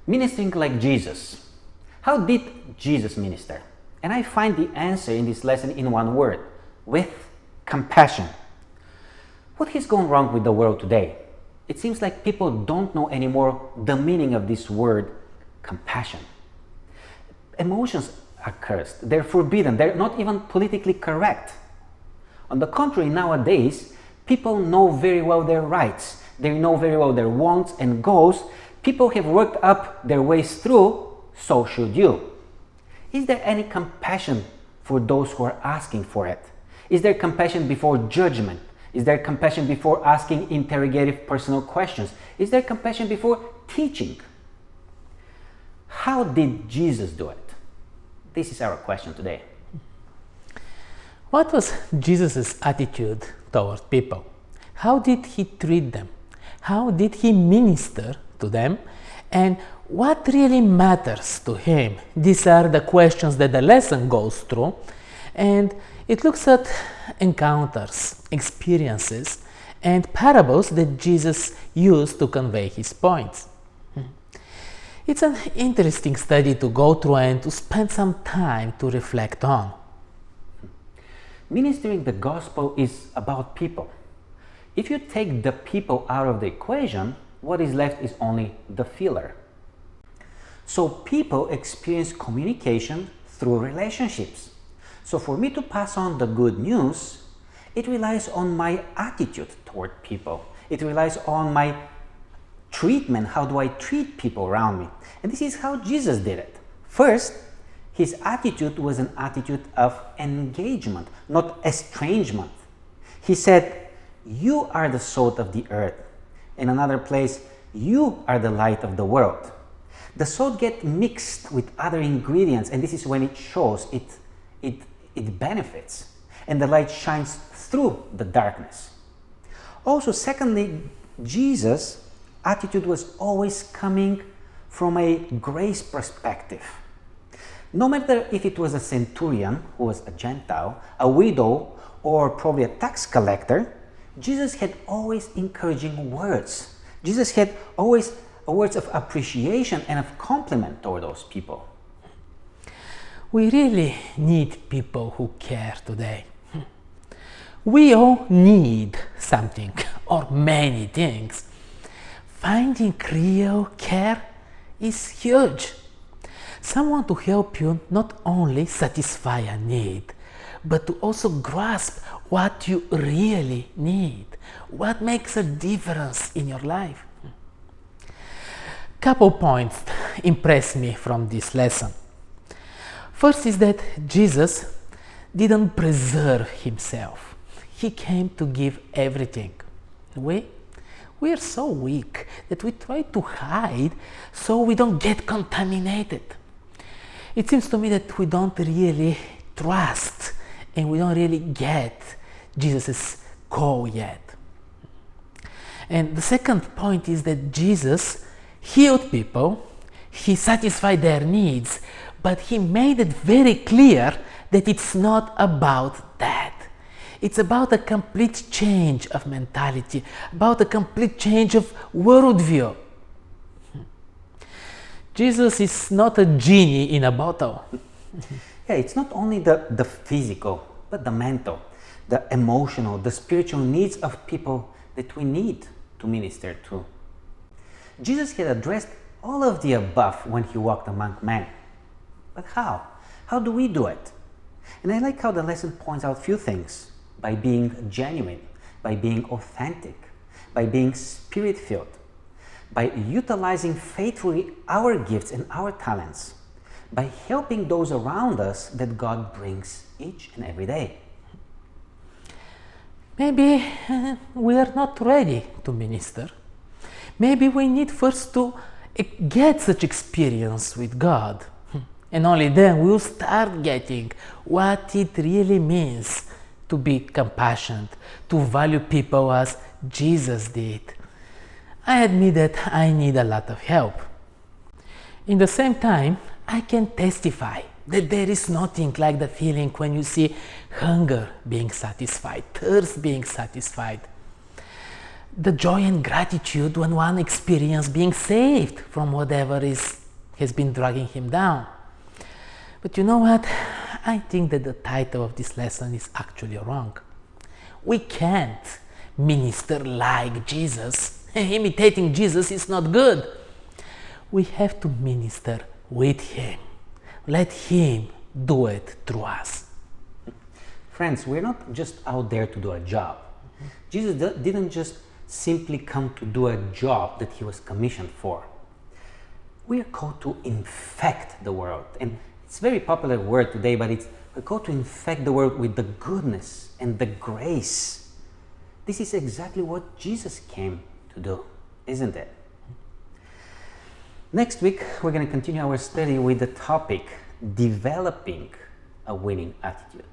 Ministering like Jesus. How did Jesus minister? And I find the answer in this lesson in one word: with compassion. What is going wrong with the world today? It seems like people don't know anymore the meaning of this word, compassion. Emotions are cursed, they're forbidden, they're not even politically correct. On the contrary, nowadays, people know very well their rights, they know very well their wants and goals. People have worked up their ways through, so should you. Is there any compassion for those who are asking for it? Is there compassion before judgment? Is there compassion before asking interrogative personal questions? Is there compassion before teaching? How did Jesus do it? This is our question today. What was Jesus' attitude toward people? How did he treat them? How did he minister to them? And what really matters to him? These are the questions that the lesson goes through, and it looks at encounters, experiences, and parables that Jesus used to convey his points. It's an interesting study to go through and to spend some time to reflect on. Ministering the gospel is about people. If you take the people out of the equation, what is left is only the filler. So people experience communication through relationships. So for me to pass on the good news, it relies on my attitude toward people. It relies on my treatment. How do I treat people around me? And this is how Jesus did it. First, his attitude was an attitude of engagement, not estrangement. He said, "You are the salt of the earth." In another place, "You are the light of the world." The salt gets mixed with other ingredients, and this is when it shows, it benefits, and the light shines through the darkness. Also, secondly, Jesus' attitude was always coming from a grace perspective. No matter if it was a centurion, who was a Gentile, a widow, or probably a tax collector, Jesus had always encouraging words. Jesus had always words of appreciation and of compliment toward those people. We really need people who care today. We all need something or many things. Finding real care is huge. Someone to help you not only satisfy a need, but to also grasp what you really need, what makes a difference in your life. Couple points impress me from this lesson. First is that Jesus didn't preserve himself. He came to give everything. We are so weak that we try to hide so we don't get contaminated. It seems to me that we don't really trust and we don't really get Jesus' call yet. And the second point is that Jesus healed people, he satisfied their needs, but he made it very clear that it's not about that. It's about a complete change of mentality, about a complete change of worldview. Jesus is not a genie in a bottle. Yeah, it's not only the physical, but the mental, the emotional, the spiritual needs of people that we need to minister to. Jesus had addressed all of the above when he walked among men. But how? How do we do it? And I like how the lesson points out a few things: by being genuine, by being authentic, by being spirit-filled, by utilizing faithfully our gifts and our talents, by helping those around us that God brings each and every day. Maybe we are not ready to minister. Maybe we need first to get such experience with God. And only then we'll start getting what it really means to be compassionate, to value people as Jesus did. I admit that I need a lot of help. In the same time, I can testify that there is nothing like the feeling when you see hunger being satisfied, thirst being satisfied. the joy and gratitude when one experiences being saved from whatever has been dragging him down. But you know what? I think that the title of this lesson is actually wrong. We can't minister like Jesus. Imitating Jesus is not good. We have to minister with Him. Let Him do it through us. Friends, we're not just out there to do a job. Jesus didn't just simply come to do a job that He was commissioned for. We are called to infect the world. And it's a very popular word today, but we're called to infect the world with the goodness and the grace. This is exactly what Jesus came to do, isn't it? Next week, we're going to continue our study with the topic, developing a winning attitude.